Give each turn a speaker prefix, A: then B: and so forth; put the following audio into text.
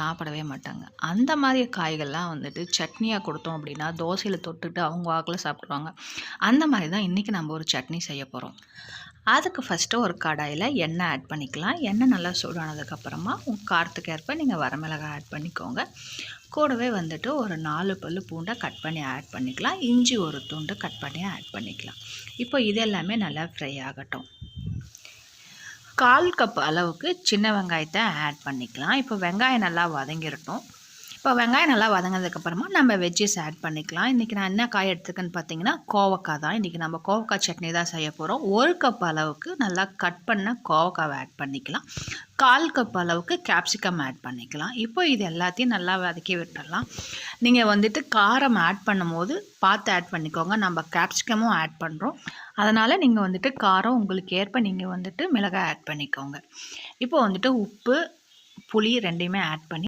A: சாப்பிடவே மாட்டாங்க. அந்த மாதிரி காய்கள்லாம் வந்துட்டு சட்னியாக கொடுத்தோம் அப்படின்னா, தோசையில் தொட்டுட்டு அவங்க வாக்கில் சாப்பிடுவாங்க. அந்த மாதிரி தான் இன்றைக்கி நம்ம ஒரு சட்னி செய்ய போகிறோம். அதுக்கு ஃபஸ்ட்டு ஒரு கடாயில் எண்ணெய் ஆட் பண்ணிக்கலாம். எண்ணெய் நல்லா சூடானதுக்கப்புறமா உங்கள் காரத்துக்கு ஏற்ப நீங்கள் வரமிளகாய் ஆட் பண்ணிக்கோங்க. கூடவே வந்துட்டு ஒரு 4 பல்லு பூண்டை கட் பண்ணி ஆட் பண்ணிக்கலாம். இஞ்சி ஒரு துண்டு கட் பண்ணி ஆட் பண்ணிக்கலாம். இப்போ இது எல்லாமே நல்லா ஃப்ரை ஆகட்டும். 1/4 கப் அளவுக்கு சின்ன வெங்காயத்தை ஆட் பண்ணிக்கலாம். இப்போ வெங்காயம் நல்லா வதங்கிடட்டும். இப்போ வெங்காயம் நல்லா வதங்கினதுக்கப்புறமா நம்ம வெஜ்ஜஸ் ஆட் பண்ணிக்கலாம். இன்றைக்கி நான் என்ன காய் எடுத்துக்கேன்னு பார்த்தீங்கன்னா, கோவக்காய் தான். இன்றைக்கி நம்ம கோவக்காய் சட்னி தான் செய்ய போகிறோம். 1 கப் அளவுக்கு நல்லா கட் பண்ண கோவக்காவை ஆட் பண்ணிக்கலாம். 1/4 கப் அளவுக்கு கேப்சிகம் ஆட் பண்ணிக்கலாம். இப்போ இது எல்லாத்தையும் நல்லா வதக்கி விட்டுடலாம். நீங்கள் வந்துட்டு காரம் ஆட் பண்ணும்போது பார்த்து ஆட் பண்ணிக்கோங்க. நம்ம கேப்சிகமும் ஆட் பண்ணுறோம். அதனால் நீங்கள் வந்துட்டு காரம் உங்களுக்கு ஏற்ப நீங்கள் வந்துட்டு மிளகாய் ஆட் பண்ணிக்கோங்க. இப்போ வந்துட்டு உப்பு, புளி 2யுமே ஆட் பண்ணி